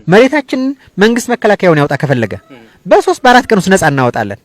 መሬታችን መንግስት መከላከያውን ያውጣ ከፈለገ በ3 በ4 ቀን ውስጥ ነፃ እናወጣለን።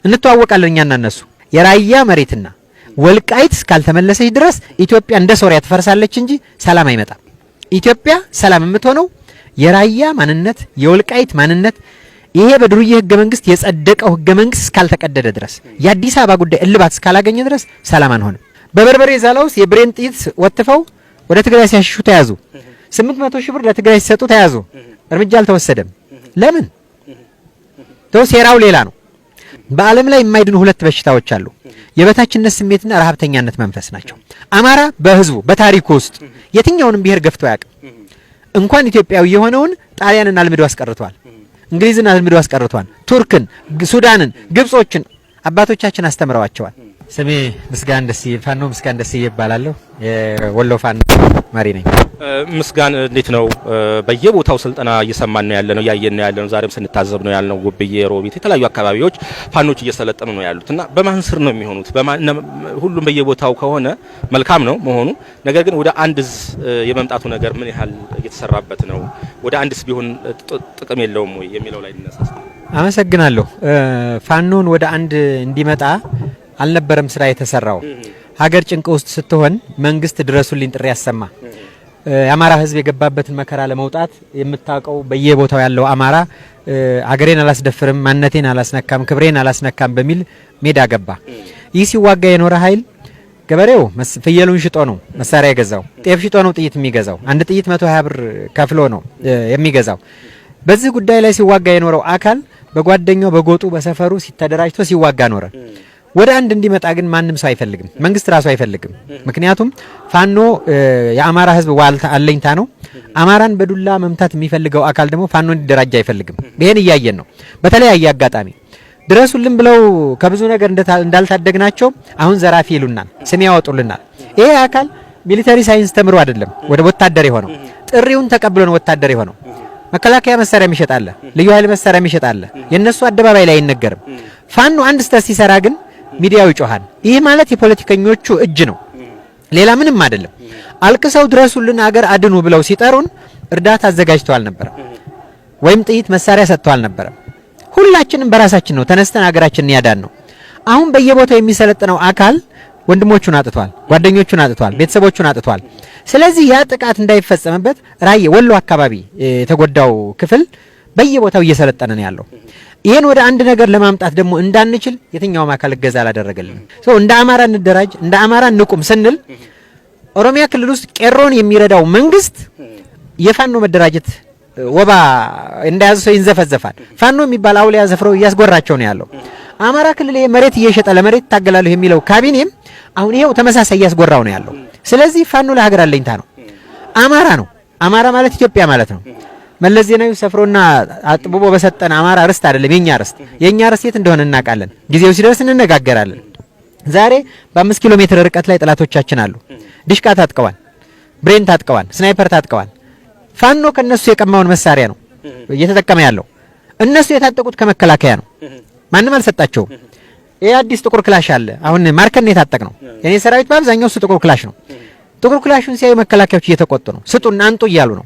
እንተዋወቃለን እኛና እነሱ። የራያ መሬትና ወልቃይት ካልተመለሰች ድረስ ኢትዮጵያ እንደ ሶሪያ ትፈርሳለች እንጂ ሰላም አይመጣም። ኢትዮጵያ ሰላም የምትሆነው የራያ ማንነት የወልቃይት ማንነት ይሄ በድሩዬ ህገ መንግስት የጸደቀው ህገ መንግስት ካልተቀደደ ድረስ የአዲስ አበባ ጉዳይ እልባት እስካላገኘ ድረስ ሰላም አንሆንም። በበርበሬ ዛላውስ የብሬን ጥይት ወጥፈው ወደ ትግራይ ሲያሽሹ ተያዙ። 800 ሺህ ብር ለትግራይ ሲሰጡ ተያዙ። እርምጃ አልተወሰደም። ለምን? ሴራው ሌላ ነው። በዓለም ላይ የማይድኑ ሁለት በሽታዎች አሉ። የበታችነት ስሜትና ረሃብተኛነት መንፈስ ናቸው። አማራ በህዝቡ በታሪኩ ውስጥ የትኛውንም ብሔር ገፍቶ ያውቅ እንኳን ኢትዮጵያዊ የሆነውን ጣሊያንን አልምዶ አስቀርቷል። እንግሊዝን አልምዶ አስቀርቷል። ቱርክን፣ ሱዳንን፣ ግብጾችን አባቶቻችን አስተምረዋቸዋል። ስሜ ምስጋን ደስዬ ፋኖ ምስጋን ደስዬ ይባላለሁ። የወሎ ፋኖ መሪ ነኝ። ምስጋን እንዴት ነው? በየቦታው ስልጠና እየሰማን ነው ያለነው ያየን ነው ያለነው ዛሬም ስንታዘብ ነው ያለነው። ጎብዬ ሮቢት የተለያዩ አካባቢዎች ፋኖች እየሰለጠኑ ነው ያሉትና በማን ስር ነው የሚሆኑት? ሁሉም በየቦታው ከሆነ መልካም ነው መሆኑ። ነገር ግን ወደ አንድዝ የመምጣቱ ነገር ምን ያህል እየተሰራበት ነው? ወደ አንድስ ቢሆን ጥቅም የለውም ወይ የሚለው ላይ እንነሳስ። አመሰግናለሁ። ፋኖን ወደ አንድ እንዲመጣ አልነበረም ስራ የተሰራው። ሀገር ጭንቅ ውስጥ ስትሆን መንግስት ድረሱልኝ ጥሪ ያሰማ። የአማራ ህዝብ የገባበትን መከራ ለመውጣት የምታውቀው በየቦታው ያለው አማራ ሀገሬን አላስደፍርም፣ ማንነቴን አላስነካም፣ ክብሬን አላስነካም በሚል ሜዳ ገባ። ይህ ሲዋጋ የኖረ ኃይል ገበሬው ፍየሉን ሽጦ ነው መሳሪያ የገዛው። ጤፍ ሽጦ ነው ጥይት የሚገዛው። አንድ ጥይት 120 ብር ከፍሎ ነው የሚገዛው። በዚህ ጉዳይ ላይ ሲዋጋ የኖረው አካል በጓደኛው በጎጡ በሰፈሩ ሲተደራጅቶ ሲዋጋ ኖረ። ወደ አንድ እንዲመጣ ግን ማንም ሰው አይፈልግም። መንግስት ራሱ አይፈልግም። ምክንያቱም ፋኖ የአማራ ህዝብ ዋልታ አለኝታ ነው። አማራን በዱላ መምታት የሚፈልገው አካል ደግሞ ፋኖ እንዲደራጅ አይፈልግም። ይሄን እያየን ነው። በተለያየ አጋጣሚ ድረሱልን ብለው ከብዙ ነገር እንዳልታደግናቸው አሁን ዘራፊ ይሉናል፣ ስም ያወጡልናል። ይሄ አካል ሚሊተሪ ሳይንስ ተምሮ አይደለም ወደ ወታደር የሆነው፣ ጥሪውን ተቀብሎ ነው ወታደር የሆነው። መከላከያ መሳሪያ የሚሸጣለ፣ ልዩ ኃይል መሳሪያ የሚሸጣለ፣ የነሱ አደባባይ ላይ አይነገርም። ፋኖ አንድ ስህተት ሲሰራ ግን ሚዲያው ይጮሃል። ይህ ማለት የፖለቲከኞቹ እጅ ነው፣ ሌላ ምንም አይደለም። አልቅሰው ድረሱልን አገር አድኑ ብለው ሲጠሩን እርዳታ አዘጋጅተው አልነበረም፣ ወይም ጥይት መሳሪያ ሰጥተው አልነበረም። ሁላችንም በራሳችን ነው ተነስተን አገራችንን ያዳን ነው። አሁን በየቦታው የሚሰለጥነው አካል ወንድሞቹን አጥቷል፣ ጓደኞቹን አጥቷል፣ ቤተሰቦቹን አጥቷል። ስለዚህ ያ ጥቃት እንዳይፈጸምበት ራየ ወሎ አካባቢ የተጎዳው ክፍል በየቦታው እየሰለጠነ ነው ያለው። ይሄን ወደ አንድ ነገር ለማምጣት ደግሞ እንዳንችል የትኛውም አካል እገዛ አላደረገልንም። እንደ አማራ እንደራጅ፣ እንደ አማራ እንቁም ስንል ኦሮሚያ ክልል ውስጥ ቄሮን የሚረዳው መንግስት የፋኖ መደራጀት ወባ እንዳያዘ ሰው ይንዘፈዘፋል። ፋኖ የሚባል አውሊያ ዘፍረው እያስጎራቸው ነው ያለው። አማራ ክልል መሬት እየሸጠ ለመሬት ታገላለሁ የሚለው ካቢኔም አሁን ይሄው ተመሳሳይ እያስጎራው ነው ያለው። ስለዚህ ፋኖ ለሀገር አለኝታ ነው፣ አማራ ነው። አማራ ማለት ኢትዮጵያ ማለት ነው። መለስ ዜናዊ ሰፍሮና አጥብቦ በሰጠን አማራ ርስት አይደለም የኛ ርስት። የኛ ርስት የት እንደሆነ እናውቃለን። ጊዜው ሲደርስ እንነጋገራለን። ዛሬ በ5 ኪሎ ሜትር ርቀት ላይ ጠላቶቻችን አሉ። ዲሽቃ ታጥቀዋል፣ ብሬን ታጥቀዋል፣ ስናይፐር ታጥቀዋል። ፋኖ ከነሱ የቀማውን መሳሪያ ነው እየተጠቀመ ያለው። እነሱ የታጠቁት ከመከላከያ ነው፣ ማንም አልሰጣቸውም። ይሄ አዲስ ጥቁር ክላሽ አለ። አሁን ማርከን የታጠቅ ነው። የኔ ሰራዊት በአብዛኛው እሱ ጥቁር ክላሽ ነው። ጥቁር ክላሹን ሲያዩ መከላከያዎች እየተቆጡ ነው። ስጡና አንጡ እያሉ ነው።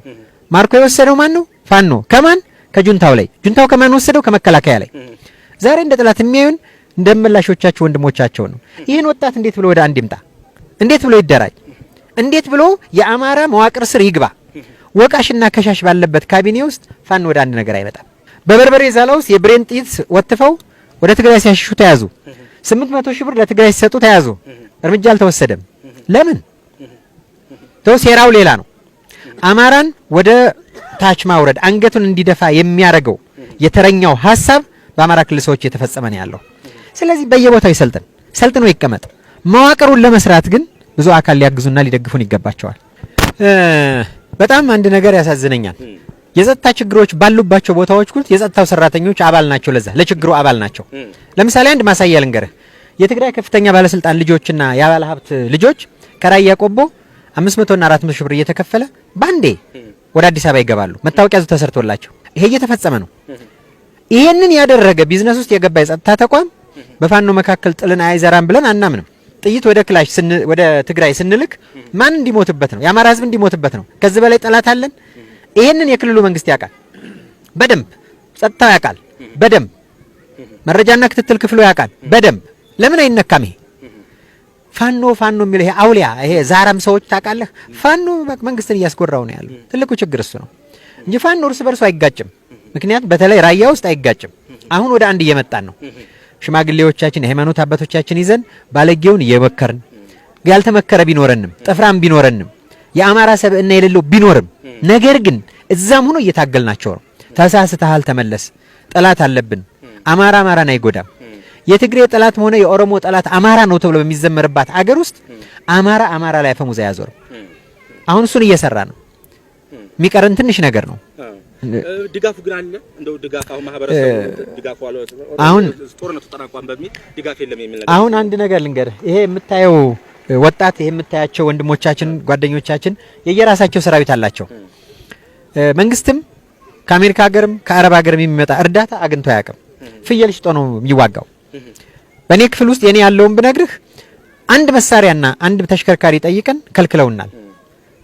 ማርኮ የወሰደው ማን ነው? ፋኖ። ከማን? ከጁንታው ላይ። ጁንታው ከማን ወሰደው? ከመከላከያ ላይ። ዛሬ እንደ ጠላት የሚያዩን እንደመላሾቻቸው ወንድሞቻቸው ነው። ይህን ወጣት እንዴት ብሎ ወደ አንድ ይምጣ? እንዴት ብሎ ይደራጅ? እንዴት ብሎ የአማራ መዋቅር ስር ይግባ? ወቃሽና ከሻሽ ባለበት ካቢኔ ውስጥ ፋኖ ወደ አንድ ነገር አይመጣም። በበርበሬ ዛላውስ የብሬን ጥይት ወጥፈው ወደ ትግራይ ሲያሽሹ ተያዙ። 800 ሺህ ብር ለትግራይ ሲሰጡ ተያዙ። እርምጃ አልተወሰደም። ለምን? ሴራው ሌላ ነው። አማራን ወደ ታች ማውረድ አንገቱን እንዲደፋ የሚያረገው የተረኛው ሐሳብ በአማራ ክልል ሰዎች እየተፈጸመ ነው ያለው። ስለዚህ በየቦታው ይሰልጥን፣ ሰልጥኖ ይቀመጥ። መዋቅሩን ለመስራት ግን ብዙ አካል ሊያግዙና ሊደግፉን ይገባቸዋል። በጣም አንድ ነገር ያሳዝነኛል። የጸጥታ ችግሮች ባሉባቸው ቦታዎች ሁሉ የጸጥታው ሰራተኞች አባል ናቸው፣ ለዛ ለችግሩ አባል ናቸው። ለምሳሌ አንድ ማሳያ ልንገርህ። የትግራይ ከፍተኛ ባለስልጣን ልጆችና የአባል ሀብት ልጆች ከራያ ቆቦ 500 እና 400 ሺህ ብር እየተከፈለ ባንዴ ወደ አዲስ አበባ ይገባሉ። መታወቂያ ተሰርቶላቸው ይሄ እየተፈጸመ ነው። ይሄንን ያደረገ ቢዝነስ ውስጥ የገባ የጸጥታ ተቋም በፋኖ መካከል ጥልን አይዘራም ብለን አናምንም። ጥይት ወደ ክላሽ ወደ ትግራይ ስንልክ ማን እንዲሞትበት ነው? የአማራ ህዝብ እንዲሞትበት ነው። ከዚህ በላይ ጠላት አለን? ይሄንን የክልሉ መንግስት ያውቃል በደንብ፣ ጸጥታው ያውቃል በደንብ፣ መረጃና ክትትል ክፍሉ ያውቃል በደንብ። ለምን አይነካም? ይሄ ፋኖ የሚለው ይሄ አውሊያ ይሄ ዛራም ሰዎች ታውቃለህ፣ ፋኖ መንግስትን እያስጎራው ነው ያለው። ትልቁ ችግር እሱ ነው እንጂ ፋኖ እርስ በርሱ አይጋጭም። ምክንያቱም በተለይ ራያ ውስጥ አይጋጭም። አሁን ወደ አንድ እየመጣን ነው። ሽማግሌዎቻችን የሃይማኖት አባቶቻችን ይዘን ባለጌውን እየመከርን ያልተመከረ ቢኖረንም ጥፍራም ቢኖረንም የአማራ ሰብእና የሌለው ቢኖርም ነገር ግን እዛም ሆኖ እየታገልናቸው ነው። ተሳስተሃል፣ ተመለስ፣ ጠላት አለብን። አማራን አይጎዳም። የትግሬ ጠላት ሆነ የኦሮሞ ጠላት አማራ ነው ተብሎ በሚዘመርባት አገር ውስጥ አማራ ላይ አፈሙዝ አያዞርም። አሁን እሱን እየሰራ ነው። የሚቀረን ትንሽ ነገር ነው። ድጋፉ ግን አለ። እንደው ድጋፍ አሁን ማህበረሰቡ ድጋፉ አለ። አሁን ጦርነቱ ተጠናቋን በሚል ድጋፍ የለም የሚል ነገር። አሁን አንድ ነገር ልንገርህ። ይሄ የምታየው ወጣት ይሄ የምታያቸው ወንድሞቻችን ጓደኞቻችን የየራሳቸው ሰራዊት አላቸው። መንግስትም ከአሜሪካ ሀገርም ከአረብ ሀገርም የሚመጣ እርዳታ አግኝቶ አያውቅም። ፍየል ሽጦ ነው የሚዋጋው። በእኔ ክፍል ውስጥ የኔ ያለውን ብነግርህ አንድ መሳሪያና አንድ ተሽከርካሪ ጠይቀን ከልክለውናል።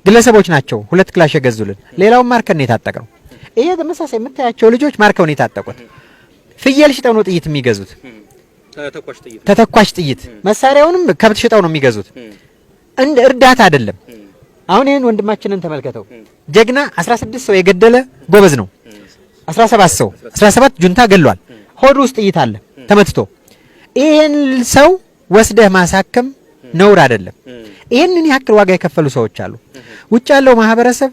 ግለሰቦች ናቸው 2 ክላሽ የገዙልን። ሌላውን ማርከን ነው የታጠቅነው። ይሄ ተመሳሳይ የምታያቸው ልጆች ማርከው ነው የታጠቁት። ፍየል ሽጠው ነው ጥይት የሚገዙት። ተተኳሽ ጥይት መሳሪያውንም ከብት ሽጠው ነው የሚገዙት። እንደ እርዳታ አይደለም። አሁን ይሄን ወንድማችንን ተመልከተው። ጀግና 16 ሰው የገደለ ጎበዝ ነው። 17 ጁንታ ገሏል። ሆዱ ውስጥ ጥይት አለ ተመትቶ። ይሄን ሰው ወስደህ ማሳከም ነውር አይደለም። ይሄንን ያክል ዋጋ የከፈሉ ሰዎች አሉ። ውጭ ያለው ማህበረሰብ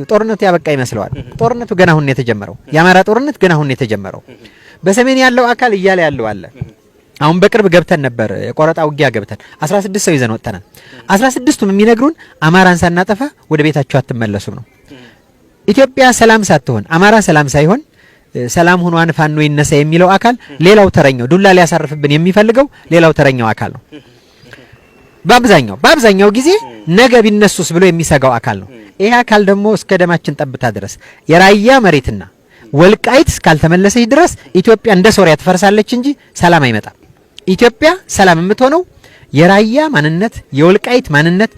ጦርነቱ ያበቃ ይመስለዋል። ጦርነቱ ገና አሁን የተጀመረው። የአማራ ጦርነት ገና አሁን የተጀመረው። በሰሜን ያለው አካል እያለ ያለው አለ። አሁን በቅርብ ገብተን ነበር፣ የቆረጣ ውጊያ ገብተን 16 ሰው ይዘን ወጥተናል። 16ቱም የሚነግሩን አማራን ሳናጠፋ ወደ ቤታቸው አትመለሱም ነው። ኢትዮጵያ ሰላም ሳትሆን አማራ ሰላም ሳይሆን ሰላም ሆኗን ፋኖ ይነሳ የሚለው አካል ሌላው ተረኛው ዱላ ሊያሳርፍብን የሚፈልገው ሌላው ተረኛው አካል ነው። በአብዛኛው ጊዜ ነገ ቢነሱስ ብሎ የሚሰጋው አካል ነው። ይሄ አካል ደግሞ እስከ ደማችን ጠብታ ድረስ የራያ መሬትና ወልቃይት እስካልተመለሰች ድረስ ኢትዮጵያ እንደ ሶሪያ ትፈርሳለች እንጂ ሰላም አይመጣም። ኢትዮጵያ ሰላም የምትሆነው የራያ ማንነት የወልቃይት ማንነት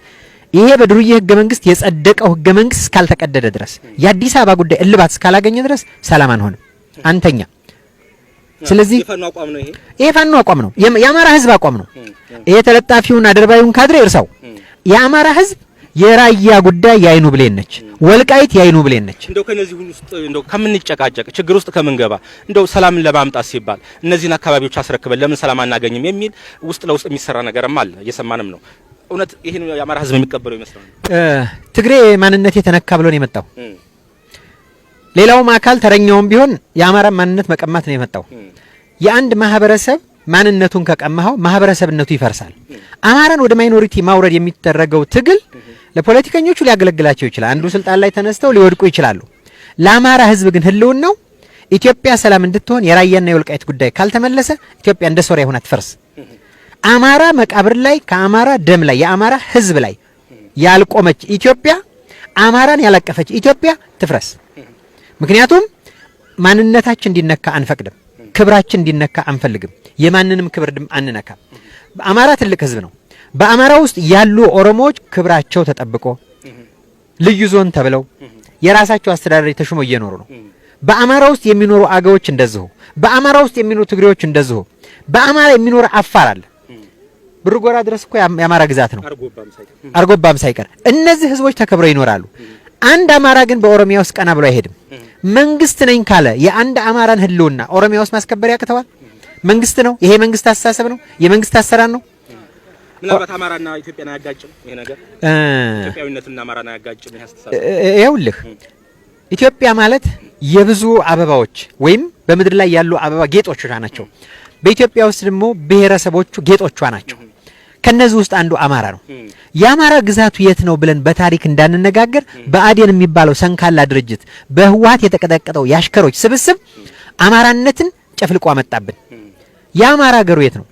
ይሄ በድሩዬ ህገ መንግስት የጸደቀው ህገ መንግስት እስካልተቀደደ ድረስ የአዲስ አበባ ጉዳይ እልባት እስካላገኘ ድረስ ሰላም አንሆንም አንተኛ። ስለዚህ ይሄ ፋኖ አቋም ነው፣ የአማራ ህዝብ አቋም ነው። ይሄ ተለጣፊውን አደርባዩን ካድሬ እርሳው። የአማራ ህዝብ የራያ ጉዳይ ያይኑ ብሌን ነች፣ ወልቃይት ያይኑ ብሌን ነች። እንደው ከነዚህ ሁሉ ውስጥ እንደው ከምንጨቃጨቅ ችግር ውስጥ ከምንገባ እንደው ሰላምን ለማምጣት ሲባል እነዚህን አካባቢዎች አስረክበን ለምን ሰላም አናገኝም የሚል ውስጥ ለውስጥ የሚሰራ ነገርም አለ፣ እየሰማንም ነው። እውነት ይሄን የአማራ ህዝብ የሚቀበለው ይመስላል? ትግሬ ማንነት የተነካ ብሎ ነው የመጣው። ሌላውም አካል ተረኛውም ቢሆን የአማራ ማንነት መቀማት ነው የመጣው። የአንድ ማህበረሰብ ማንነቱን ከቀማኸው ማህበረሰብነቱ ይፈርሳል። አማራን ወደ ማይኖሪቲ ማውረድ የሚደረገው ትግል ለፖለቲከኞቹ ሊያገለግላቸው ይችላል። አንዱ ስልጣን ላይ ተነስተው ሊወድቁ ይችላሉ። ለአማራ ህዝብ ግን ህልውናው ኢትዮጵያ ሰላም እንድትሆን የራያና የወልቃይት ጉዳይ ካልተመለሰ ኢትዮጵያ እንደ ሶሪያ ሆና ትፈርስ። አማራ መቃብር ላይ ከአማራ ደም ላይ የአማራ ህዝብ ላይ ያልቆመች ኢትዮጵያ፣ አማራን ያላቀፈች ኢትዮጵያ ትፍረስ። ምክንያቱም ማንነታችን እንዲነካ አንፈቅድም፣ ክብራችን እንዲነካ አንፈልግም፣ የማንንም ክብር አንነካም። አማራ ትልቅ ህዝብ ነው። በአማራ ውስጥ ያሉ ኦሮሞዎች ክብራቸው ተጠብቆ ልዩ ዞን ተብለው የራሳቸው አስተዳዳሪ ተሾመው እየኖሩ ነው። በአማራ ውስጥ የሚኖሩ አገዎች እንደዚሁ፣ በአማራ ውስጥ የሚኖሩ ትግሬዎች እንደዚሁ፣ በአማራ የሚኖር አፋር አለ። ብርጎራ ድረስ እኮ የአማራ ግዛት ነው፣ አርጎባም ሳይቀር። እነዚህ ህዝቦች ተከብረው ይኖራሉ። አንድ አማራ ግን በኦሮሚያ ውስጥ ቀና ብሎ አይሄድም። መንግስት ነኝ ካለ የአንድ አማራን ህልውና ኦሮሚያ ውስጥ ማስከበር ያቅተዋል? መንግስት ነው። ይሄ መንግስት አስተሳሰብ ነው፣ የመንግስት አሰራር ነው። ምናልባት አማራና ኢትዮጵያን አያጋጭም ይሄ ነገር? ኢትዮጵያዊነትና አማራን አያጋጭም ይሄ አስተሳሰብ? ይኸውልህ ኢትዮጵያ ማለት የብዙ አበባዎች ወይም በምድር ላይ ያሉ አበባ ጌጦቿ ናቸው። በኢትዮጵያ ውስጥ ደግሞ ብሔረሰቦቹ ጌጦቿ ናቸው። ከነዚህ ውስጥ አንዱ አማራ ነው። የአማራ ግዛቱ የት ነው ብለን በታሪክ እንዳንነጋገር ብአዴን የሚባለው ሰንካላ ድርጅት በህወሓት የተቀጠቀጠው የአሽከሮች ስብስብ አማራነትን ጨፍልቆ አመጣብን። የአማራ ሀገሩ የት ነው?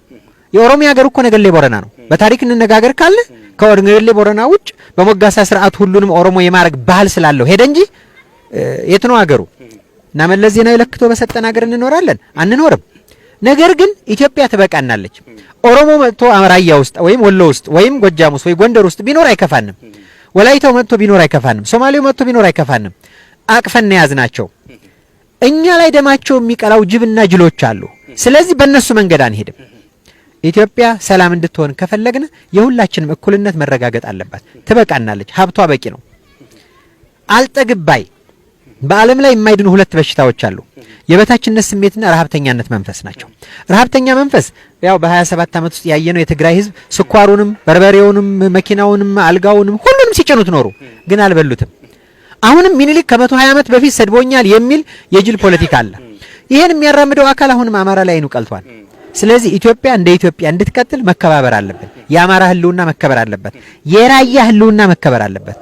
የኦሮሚያ ሀገሩ እኮ ነገሌ ቦረና ነው። በታሪክ እንነጋገር ካለ ከነገሌ ቦረና ውጭ በሞጋሳ ስርዓት ሁሉንም ኦሮሞ የማረግ ባህል ስላለው ሄደ እንጂ የት ነው ሀገሩ? እና መለስ ዜናዊ ለክቶ በሰጠን ሀገር እንኖራለን? አንኖርም። ነገር ግን ኢትዮጵያ ትበቃናለች። ኦሮሞ መጥቶ ራያ ውስጥ ወይም ወሎ ውስጥ ወይም ጎጃም ውስጥ ወይ ጎንደር ውስጥ ቢኖር አይከፋንም። ወላይታው መጥቶ ቢኖር አይከፋንም። ሶማሌው መጥቶ ቢኖር አይከፋንም። አቅፈን ያዝናቸው። እኛ ላይ ደማቸው የሚቀላው ጅብና ጅሎች አሉ። ስለዚህ በእነሱ መንገድ አንሄድም። ኢትዮጵያ ሰላም እንድትሆን ከፈለግን የሁላችንም እኩልነት መረጋገጥ አለባት። ትበቃናለች፣ ሀብቷ በቂ ነው። አልጠግባይ በዓለም ላይ የማይድኑ ሁለት በሽታዎች አሉ። የበታችነት ስሜትና ረሃብተኛነት መንፈስ ናቸው። ረሃብተኛ መንፈስ ያው በ27 ዓመት ውስጥ ያየነው የትግራይ ህዝብ ስኳሩንም፣ በርበሬውንም፣ መኪናውንም፣ አልጋውንም ሁሉንም ሲጭኑት ኖሩ፣ ግን አልበሉትም። አሁንም ሚኒሊክ ከ120 ዓመት በፊት ሰድቦኛል የሚል የጅል ፖለቲካ አለ። ይሄን የሚያራምደው አካል አሁንም አማራ ላይ አይኑ ቀልቷል። ስለዚህ ኢትዮጵያ እንደ ኢትዮጵያ እንድትቀጥል መከባበር አለበት። የአማራ ህልውና መከበር አለበት። የራያ ህልውና መከበር አለበት።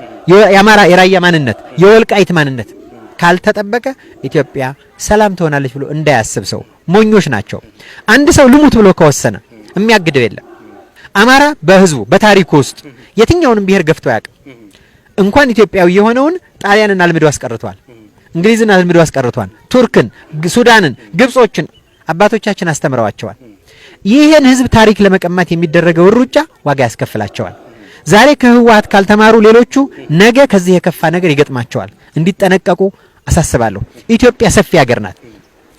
የአማራ የራያ ማንነት፣ የወልቃይት ማንነት ካልተጠበቀ ኢትዮጵያ ሰላም ትሆናለች ብሎ እንዳያስብ ሰው ሞኞች ናቸው። አንድ ሰው ልሙት ብሎ ከወሰነ የሚያግደው የለም። አማራ በህዝቡ በታሪኩ ውስጥ የትኛውንም ብሔር ገፍቶ ያውቅ። እንኳን ኢትዮጵያዊ የሆነውን ጣሊያንን አልምዶ አስቀርቷል። እንግሊዝን አልምዶ አስቀርቷል። ቱርክን፣ ሱዳንን፣ ግብጾችን አባቶቻችን አስተምረዋቸዋል። ይሄን ህዝብ ታሪክ ለመቀማት የሚደረገው ሩጫ ዋጋ ያስከፍላቸዋል። ዛሬ ከህወሓት ካልተማሩ ሌሎቹ ነገ ከዚህ የከፋ ነገር ይገጥማቸዋል። እንዲጠነቀቁ አሳስባለሁ። ኢትዮጵያ ሰፊ ሀገር ናት፣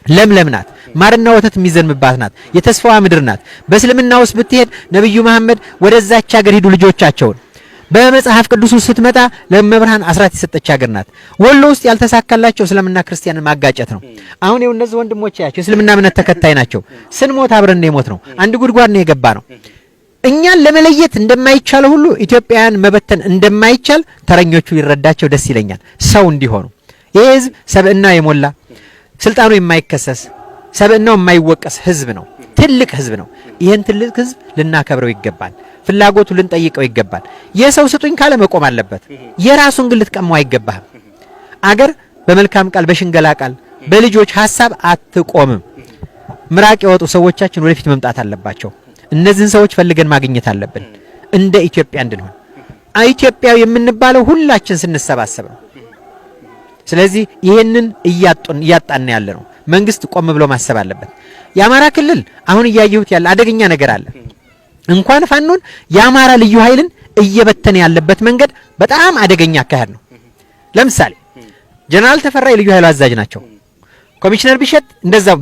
ለምለም ናት፣ ማርና ወተት የሚዘንብባት ናት፣ የተስፋዋ ምድር ናት። በእስልምና ውስጥ ብትሄድ ነብዩ መሐመድ ወደዛች ሀገር ሂዱ ልጆቻቸውን። በመጽሐፍ ቅዱስ ውስጥ ስትመጣ ለመብርሃን አስራት የሰጠች ሀገር ናት። ወሎ ውስጥ ያልተሳካላቸው እስልምና ክርስቲያንን ማጋጨት ነው። አሁን ይኸው እነዚህ ወንድሞች ያቸው እስልምና እምነት ተከታይ ናቸው። ስንሞት አብረን ነው የሞት ነው። አንድ ጉድጓድ ነው የገባ ነው። እኛን ለመለየት እንደማይቻለው ሁሉ ኢትዮጵያውያን መበተን እንደማይቻል ተረኞቹ ይረዳቸው ደስ ይለኛል። ሰው እንዲሆኑ ይህ ህዝብ ሰብእና የሞላ ስልጣኑ የማይከሰስ ሰብእናው የማይወቀስ ህዝብ ነው። ትልቅ ህዝብ ነው። ይህን ትልቅ ህዝብ ልናከብረው ይገባል። ፍላጎቱ ልንጠይቀው ይገባል። የሰው ስጡኝ ካለ መቆም አለበት። የራሱን ግን ልትቀማው አይገባህም። አገር በመልካም ቃል በሽንገላ ቃል በልጆች ሐሳብ አትቆምም። ምራቅ የወጡ ሰዎቻችን ወደፊት መምጣት አለባቸው። እነዚህን ሰዎች ፈልገን ማግኘት አለብን። እንደ ኢትዮጵያ እንድንሆን ኢትዮጵያዊ የምንባለው ሁላችን ስንሰባሰብ ነው። ስለዚህ ይሄንን እያጣን ያለ ነው። መንግስት ቆም ብሎ ማሰብ አለበት። የአማራ ክልል አሁን እያየሁት ያለ አደገኛ ነገር አለ። እንኳን ፋኖን የአማራ ልዩ ኃይልን እየበተነ ያለበት መንገድ በጣም አደገኛ አካሄድ ነው። ለምሳሌ ጀነራል ተፈራ የልዩ ኃይሉ አዛዥ ናቸው። ኮሚሽነር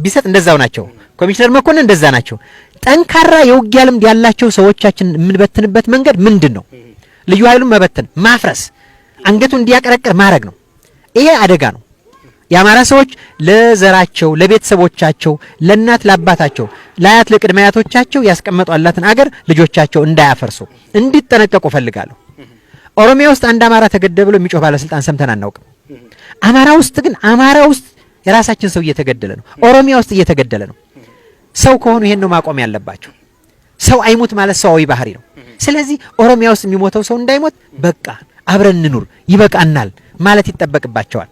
ቢሰጥ እንደዛው ናቸው። ኮሚሽነር መኮንን እንደዛ ናቸው። ጠንካራ የውጊያ ልምድ ያላቸው ሰዎቻችን የምንበትንበት መንገድ ምንድን ነው? ልዩ ኃይሉን መበተን፣ ማፍረስ፣ አንገቱን እንዲያቀረቅር ማድረግ ነው። ይሄ አደጋ ነው። የአማራ ሰዎች ለዘራቸው፣ ለቤተሰቦቻቸው፣ ለእናት ለአባታቸው፣ ለአያት ለቅድመ አያቶቻቸው ያስቀመጧላትን አገር ልጆቻቸው እንዳያፈርሱ እንዲጠነቀቁ ፈልጋለሁ። ኦሮሚያ ውስጥ አንድ አማራ ተገደለ ብሎ የሚጮህ ባለስልጣን ሰምተን አናውቅም። አማራ ውስጥ የራሳችን ሰው እየተገደለ ነው። ኦሮሚያ ውስጥ እየተገደለ ነው። ሰው ከሆኑ ይሄን ነው ማቆም ያለባቸው። ሰው አይሙት ማለት ሰዋዊ ባህሪ ነው። ስለዚህ ኦሮሚያ ውስጥ የሚሞተው ሰው እንዳይሞት በቃ አብረን እንኑር ይበቃናል ማለት ይጠበቅባቸዋል።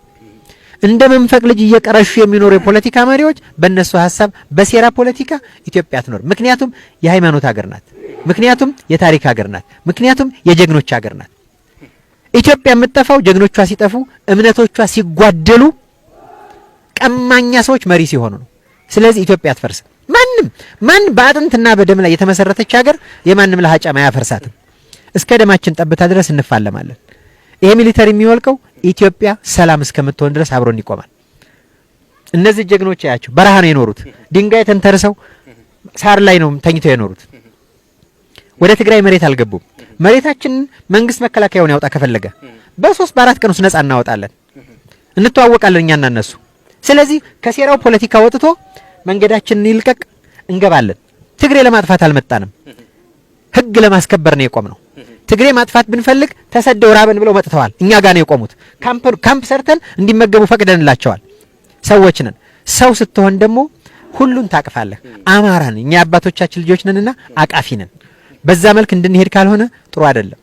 እንደ መንፈቅ ልጅ እየቀረሹ የሚኖሩ የፖለቲካ መሪዎች በእነሱ ሐሳብ በሴራ ፖለቲካ ኢትዮጵያ አትኖር። ምክንያቱም የሃይማኖት ሀገር ናት። ምክንያቱም የታሪክ ሀገር ናት። ምክንያቱም የጀግኖች ሀገር ናት። ኢትዮጵያ የምትጠፋው ጀግኖቿ ሲጠፉ፣ እምነቶቿ ሲጓደሉ፣ ቀማኛ ሰዎች መሪ ሲሆኑ ነው። ስለዚህ ኢትዮጵያ አትፈርስም። ማን በአጥንትና በደም ላይ የተመሰረተች ሀገር የማንም ለሃጫም አያፈርሳትም። እስከ ደማችን ጠብታ ድረስ እንፋለማለን። ይሄ ሚሊተሪ የሚወልቀው ኢትዮጵያ ሰላም እስከምትሆን ድረስ አብሮን ይቆማል። እነዚህ ጀግኖች ያያቸው በረሃ ነው የኖሩት። ድንጋይ ተንተርሰው ሳር ላይ ነው ተኝተው የኖሩት። ወደ ትግራይ መሬት አልገቡም። መሬታችንን መንግስት መከላከያውን ያውጣ ከፈለገ በ3 በ4 ቀን ውስጥ ነፃ እናወጣለን። እንተዋወቃለን እኛና እነሱ። ስለዚህ ከሴራው ፖለቲካ ወጥቶ መንገዳችንን ይልቀቅ፣ እንገባለን። ትግሬ ለማጥፋት አልመጣንም። ህግ ለማስከበር ነው የቆምነው። ትግሬ ማጥፋት ብንፈልግ ተሰደው ራበን ብለው መጥተዋል። እኛ ጋር ነው የቆሙት። ካምፕ ሰርተን እንዲመገቡ ፈቅደንላቸዋል። ሰዎች ነን። ሰው ስትሆን ደግሞ ሁሉን ታቅፋለህ። አማራን እኛ አባቶቻችን ልጆች ነንና አቃፊ ነን። በዛ መልክ እንድንሄድ ካልሆነ ጥሩ አይደለም።